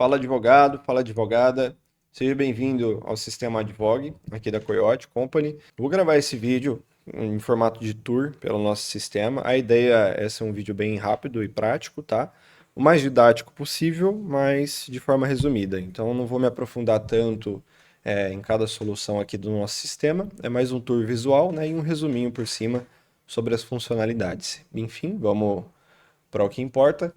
Fala advogado, fala advogada, seja bem-vindo ao Sistema Advogue, aqui da Coyote Company. Eu vou gravar esse vídeo em formato de tour pelo nosso sistema. A ideia é ser um vídeo bem rápido e prático, tá? O mais didático possível, mas de forma resumida. Então eu não vou me aprofundar tanto em cada solução aqui do nosso sistema. É mais um tour visual, né, e um resuminho por cima sobre as funcionalidades. Enfim, vamos para o que importa.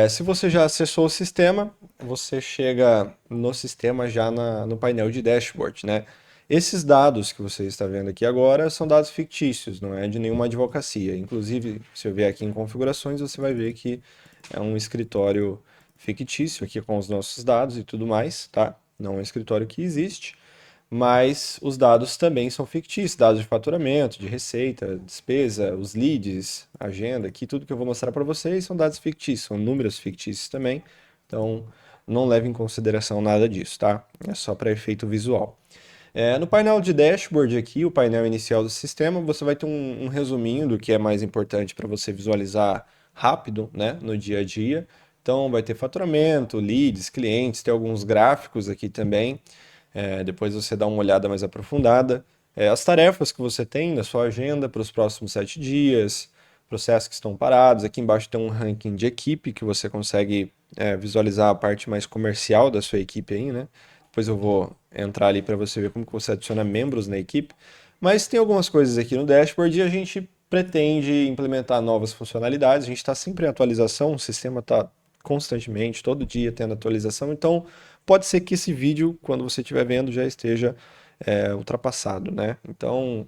Se você já acessou o sistema, você chega no sistema já no painel de dashboard, né? Esses dados que você está vendo aqui agora são dados fictícios, não é de nenhuma advocacia. Inclusive, se eu vier aqui em configurações, você vai ver que é um escritório fictício aqui com os nossos dados e tudo mais, tá? Não é um escritório que existe, mas os dados também são fictícios, dados de faturamento, de receita, despesa, os leads, agenda, aqui tudo que eu vou mostrar para vocês são dados fictícios, são números fictícios também, então não leve em consideração nada disso, tá? É só para efeito visual. No painel de dashboard aqui, o painel inicial do sistema, você vai ter um resuminho do que é mais importante para você visualizar rápido, né, no dia a dia. Então vai ter faturamento, leads, clientes, tem alguns gráficos aqui também. Depois você dá uma olhada mais aprofundada. As tarefas que você tem na sua agenda para os próximos 7 dias, processos que estão parados. Aqui embaixo tem um ranking de equipe que você consegue visualizar a parte mais comercial da sua equipe aí, né? Depois eu vou entrar ali para você ver como que você adiciona membros na equipe. Mas tem algumas coisas aqui no dashboard e a gente pretende implementar novas funcionalidades. A gente está sempre em atualização, o sistema está constantemente, todo dia tendo atualização. Então, pode ser que esse vídeo, quando você estiver vendo, já esteja ultrapassado, né? Então,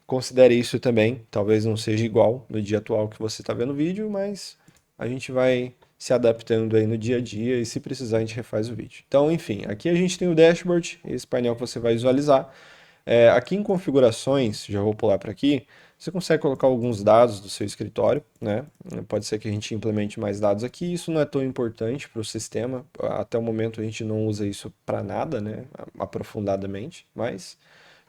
considere isso também. Talvez não seja igual no dia atual que você está vendo o vídeo, mas a gente vai se adaptando aí no dia a dia e se precisar a gente refaz o vídeo. Então, enfim, aqui a gente tem o dashboard, esse painel que você vai visualizar. Aqui em configurações, já vou pular para aqui, você consegue colocar alguns dados do seu escritório, né? Pode ser que a gente implemente mais dados aqui, isso não é tão importante para o sistema, até o momento a gente não usa isso para nada, né? Aprofundadamente, mas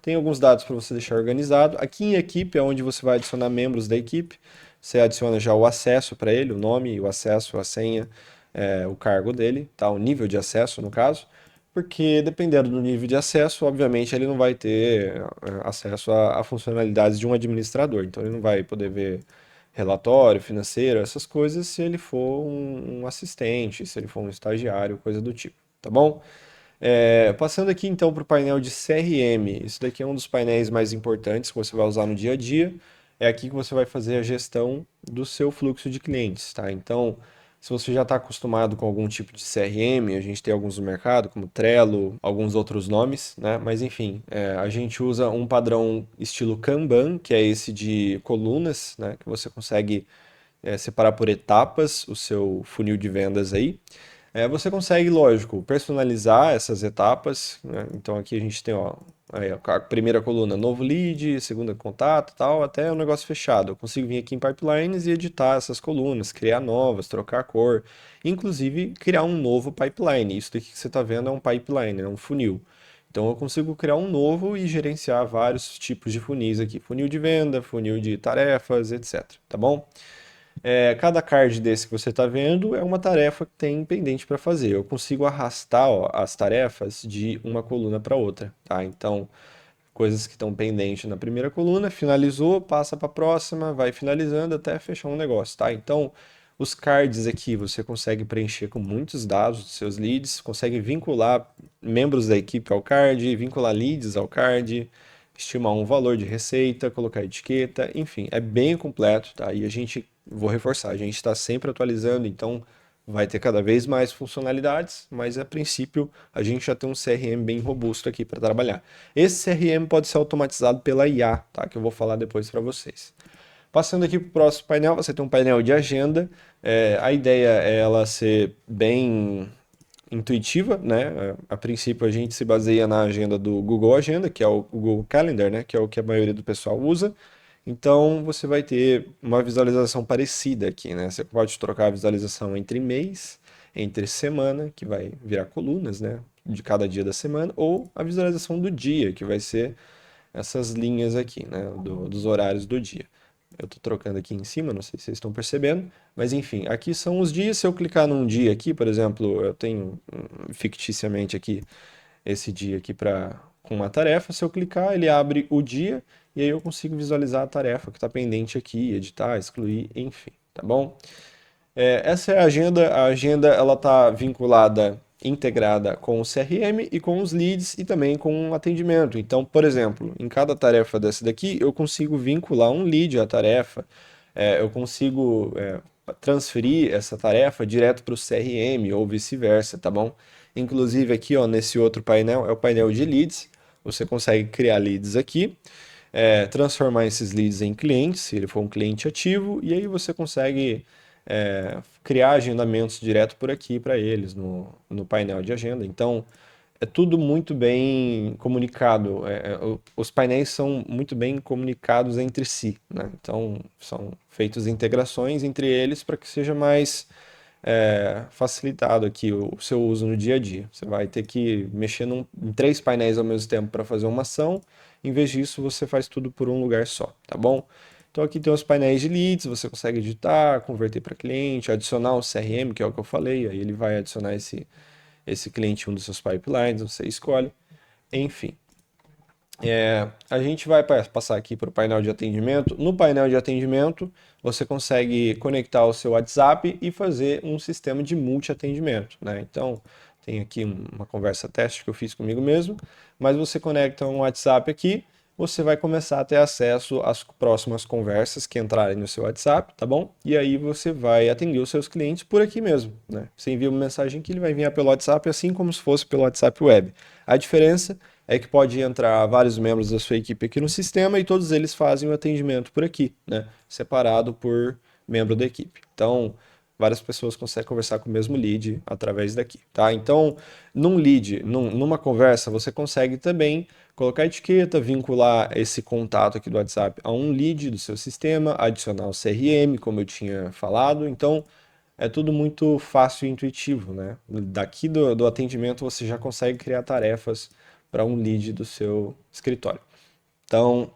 tem alguns dados para você deixar organizado. Aqui em equipe é onde você vai adicionar membros da equipe, você adiciona já o acesso para ele, o nome, o acesso, a senha, o cargo dele, tá? O nível de acesso no caso. Porque dependendo do nível de acesso, obviamente ele não vai ter acesso a funcionalidades de um administrador. Então ele não vai poder ver relatório financeiro, essas coisas, se ele for um assistente, se ele for um estagiário, coisa do tipo, tá bom? Passando aqui então para o painel de CRM, isso daqui é um dos painéis mais importantes que você vai usar no dia a dia. É aqui que você vai fazer a gestão do seu fluxo de clientes, tá? Então, se você já está acostumado com algum tipo de CRM, a gente tem alguns no mercado, como Trello, alguns outros nomes, né? Mas enfim, a gente usa um padrão estilo Kanban, que é esse de colunas, né? Que você consegue separar por etapas o seu funil de vendas aí. Você consegue, lógico, personalizar essas etapas, né? Então aqui a gente tem, ó, aí, ó, a primeira coluna, novo lead, segunda contato, tal, até o negócio fechado. Eu consigo vir aqui em pipelines e editar essas colunas, criar novas, trocar a cor, inclusive criar um novo pipeline. Isso daqui que você está vendo é um pipeline, é um funil. Então eu consigo criar um novo e gerenciar vários tipos de funis aqui, funil de venda, funil de tarefas, etc. Tá bom? Cada card desse que você está vendo é uma tarefa que tem pendente para fazer. Eu consigo arrastar, ó, as tarefas de uma coluna para outra, tá? Então, coisas que estão pendentes na primeira coluna, finalizou, passa para a próxima, vai finalizando até fechar um negócio, tá? Então, os cards aqui você consegue preencher com muitos dados dos seus leads, consegue vincular membros da equipe ao card, vincular leads ao card, estimar um valor de receita, colocar etiqueta, enfim, é bem completo, tá? E a gente, vou reforçar, a gente está sempre atualizando, então vai ter cada vez mais funcionalidades, mas a princípio a gente já tem um CRM bem robusto aqui para trabalhar. Esse CRM pode ser automatizado pela IA, tá? Que eu vou falar depois para vocês. Passando aqui para o próximo painel, você tem um painel de agenda. A ideia é ela ser bem intuitiva, né? A princípio a gente se baseia na agenda do Google Agenda, que é o Google Calendar, né? Que é o que a maioria do pessoal usa. Então você vai ter uma visualização parecida aqui, né? Você pode trocar a visualização entre mês, entre semana, que vai virar colunas, né? De cada dia da semana, ou a visualização do dia, que vai ser essas linhas aqui, né? Dos horários do dia. Eu estou trocando aqui em cima, não sei se vocês estão percebendo, mas enfim, aqui são os dias. Se eu clicar num dia aqui, por exemplo, eu tenho ficticiamente aqui esse dia aqui com uma tarefa. Se eu clicar, ele abre o dia e aí eu consigo visualizar a tarefa que está pendente aqui, editar, excluir, enfim, tá bom? Essa é a agenda. A agenda ela está vinculada, integrada com o CRM e com os leads e também com o atendimento. Então, por exemplo, em cada tarefa dessa daqui, eu consigo vincular um lead à tarefa. Eu consigo transferir essa tarefa direto para o CRM ou vice-versa, tá bom? Inclusive aqui, ó, nesse outro painel, é o painel de leads. Você consegue criar leads aqui, transformar esses leads em clientes, se ele for um cliente ativo, e aí você consegue criar agendamentos direto por aqui para eles no painel de agenda. Então, é tudo muito bem comunicado. Os painéis são muito bem comunicados entre si, né? Então, são feitas integrações entre eles para que seja mais facilitado aqui o seu uso no dia a dia. Você vai ter que mexer em 3 painéis ao mesmo tempo para fazer uma ação. Em vez disso, você faz tudo por um lugar só, tá bom? Então aqui tem os painéis de leads, você consegue editar, converter para cliente, adicionar o CRM, que é o que eu falei, aí ele vai adicionar esse cliente em um dos seus pipelines, você escolhe, enfim. A gente vai passar aqui para o painel de atendimento. No painel de atendimento, você consegue conectar o seu WhatsApp e fazer um sistema de multi-atendimento, né? Então, tem aqui uma conversa teste que eu fiz comigo mesmo, mas você conecta um WhatsApp aqui, você vai começar a ter acesso às próximas conversas que entrarem no seu WhatsApp, tá bom? E aí você vai atender os seus clientes por aqui mesmo, né? Você envia uma mensagem que ele vai vir pelo WhatsApp, assim como se fosse pelo WhatsApp Web. A diferença é que pode entrar vários membros da sua equipe aqui no sistema e todos eles fazem o atendimento por aqui, né? Separado por membro da equipe. Então, várias pessoas conseguem conversar com o mesmo lead através daqui, tá? Então, num lead, numa conversa, você consegue também colocar etiqueta, vincular esse contato aqui do WhatsApp a um lead do seu sistema, adicionar o CRM, como eu tinha falado. Então, é tudo muito fácil e intuitivo, né? Daqui do atendimento você já consegue criar tarefas para um lead do seu escritório. Então,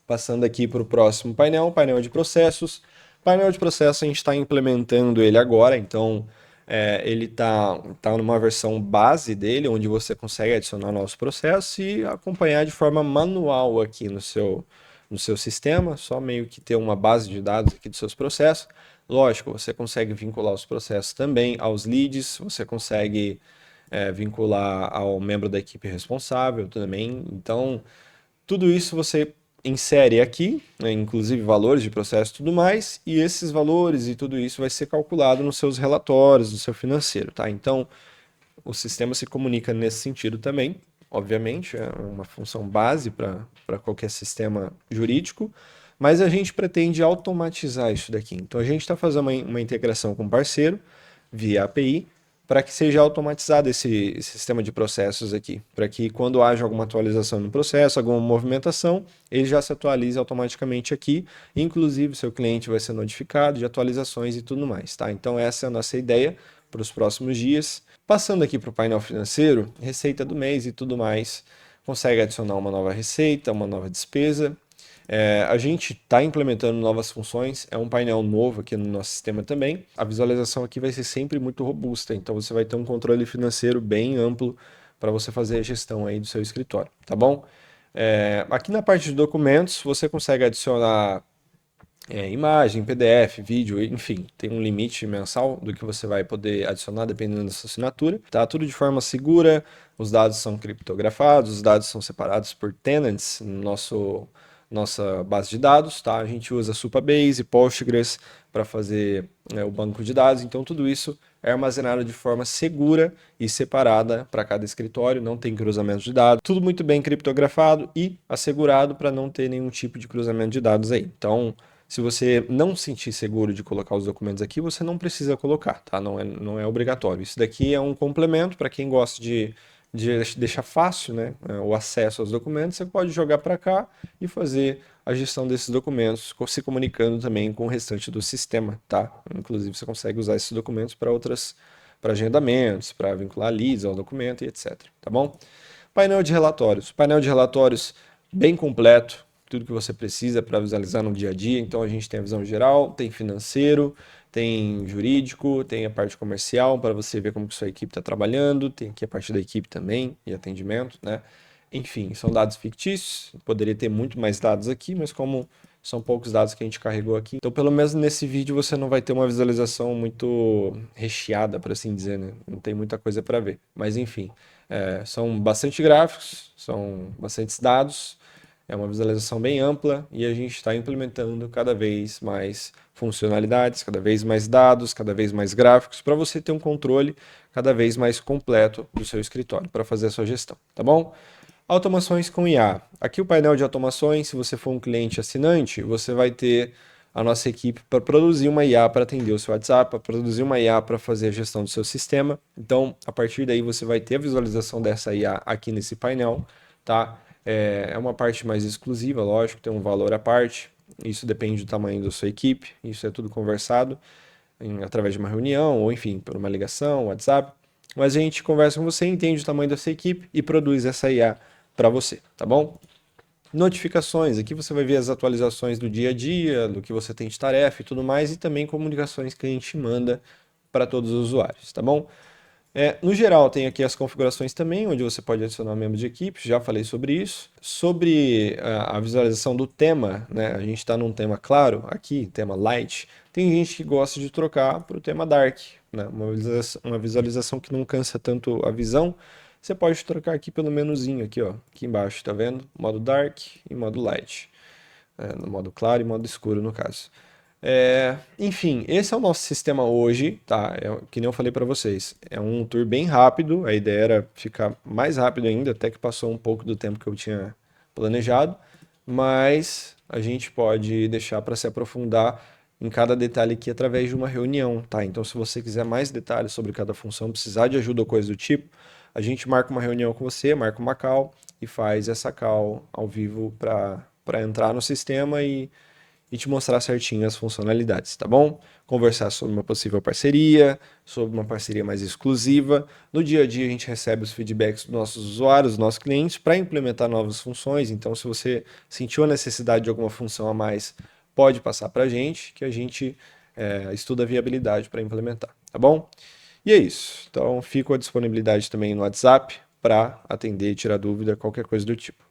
passando aqui para o próximo painel, painel de processos. Painel de processo a gente está implementando ele agora, então ele está numa versão base dele, onde você consegue adicionar novos processos e acompanhar de forma manual aqui no seu sistema, só meio que ter uma base de dados aqui dos seus processos. Lógico, você consegue vincular os processos também aos leads, você consegue vincular ao membro da equipe responsável também. Então, tudo isso você insere aqui, né, inclusive valores de processo e tudo mais, e esses valores e tudo isso vai ser calculado nos seus relatórios, no seu financeiro, tá? Então, o sistema se comunica nesse sentido também, obviamente, é uma função base para qualquer sistema jurídico, mas a gente pretende automatizar isso daqui. Então, a gente está fazendo uma integração com um parceiro via API, para que seja automatizado esse sistema de processos aqui, para que quando haja alguma atualização no processo, alguma movimentação, ele já se atualize automaticamente aqui, inclusive seu cliente vai ser notificado de atualizações e tudo mais, tá? Então essa é a nossa ideia para os próximos dias. Passando aqui para o painel financeiro, receita do mês e tudo mais, consegue adicionar uma nova receita, uma nova despesa. A gente está implementando novas funções, é um painel novo aqui no nosso sistema também. A visualização aqui vai ser sempre muito robusta, então você vai ter um controle financeiro bem amplo para você fazer a gestão aí do seu escritório, tá bom? Aqui na parte de documentos, você consegue adicionar imagem, PDF, vídeo, enfim, tem um limite mensal do que você vai poder adicionar dependendo da sua assinatura. Tá tudo de forma segura, os dados são criptografados, os dados são separados por tenants no nossa base de dados, tá? A gente usa Supabase, Postgres para fazer o banco de dados, então tudo isso é armazenado de forma segura e separada para cada escritório, não tem cruzamento de dados, tudo muito bem criptografado e assegurado para não ter nenhum tipo de cruzamento de dados aí. Então, se você não se sentir seguro de colocar os documentos aqui, você não precisa colocar, tá? Não é obrigatório. Isso daqui é um complemento para quem gosta de deixar fácil, né, o acesso aos documentos. Você pode jogar para cá e fazer a gestão desses documentos, se comunicando também com o restante do sistema, tá? Inclusive você consegue usar esses documentos para agendamentos, para vincular leads ao documento e etc, tá bom? Painel de relatórios. Painel de relatórios bem completo, tudo que você precisa para visualizar no dia a dia. Então a gente tem a visão geral, tem financeiro, tem jurídico, tem a parte comercial para você ver como que sua equipe está trabalhando, tem aqui a parte da equipe também e atendimento, né? Enfim, são dados fictícios, poderia ter muito mais dados aqui, mas como são poucos dados que a gente carregou aqui, então pelo menos nesse vídeo você não vai ter uma visualização muito recheada, por assim dizer, né? Não tem muita coisa para ver, mas enfim, são bastante gráficos, são bastantes dados, é uma visualização bem ampla e a gente está implementando cada vez mais funcionalidades, cada vez mais dados, cada vez mais gráficos, para você ter um controle cada vez mais completo do seu escritório para fazer a sua gestão, tá bom? Automações com IA. Aqui o painel de automações, se você for um cliente assinante, você vai ter a nossa equipe para produzir uma IA para atender o seu WhatsApp, para produzir uma IA para fazer a gestão do seu sistema. Então, a partir daí você vai ter a visualização dessa IA aqui nesse painel, tá? É uma parte mais exclusiva, lógico, tem um valor à parte. Isso depende do tamanho da sua equipe, isso é tudo conversado através de uma reunião ou, enfim, por uma ligação, WhatsApp. Mas a gente conversa com você, entende o tamanho da sua equipe e produz essa IA para você, tá bom? Notificações, aqui você vai ver as atualizações do dia a dia, do que você tem de tarefa e tudo mais, e também comunicações que a gente manda para todos os usuários, tá bom? No geral, tem aqui as configurações também, onde você pode adicionar membros de equipe, já falei sobre isso. Sobre a visualização do tema, né? A gente está num tema claro aqui, tema light. Tem gente que gosta de trocar para o tema dark, né? Uma visualização que não cansa tanto a visão. Você pode trocar aqui pelo menuzinho aqui, ó, aqui embaixo, tá vendo? Modo dark e modo light. No modo claro e modo escuro, no caso. Enfim, esse é o nosso sistema hoje, tá? Que nem eu falei para vocês, é um tour bem rápido, a ideia era ficar mais rápido ainda, até que passou um pouco do tempo que eu tinha planejado, mas a gente pode deixar para se aprofundar em cada detalhe aqui através de uma reunião, tá? Então, se você quiser mais detalhes sobre cada função, precisar de ajuda ou coisa do tipo, a gente marca uma reunião com você, marca uma call e faz essa call ao vivo para entrar no sistema e te mostrar certinho as funcionalidades, tá bom? Conversar sobre uma possível parceria, sobre uma parceria mais exclusiva. No dia a dia a gente recebe os feedbacks dos nossos usuários, dos nossos clientes, para implementar novas funções. Então, se você sentiu a necessidade de alguma função a mais, pode passar para a gente, que a gente estuda a viabilidade para implementar, tá bom? E é isso. Então, fico à disponibilidade também no WhatsApp para atender e tirar dúvida, qualquer coisa do tipo.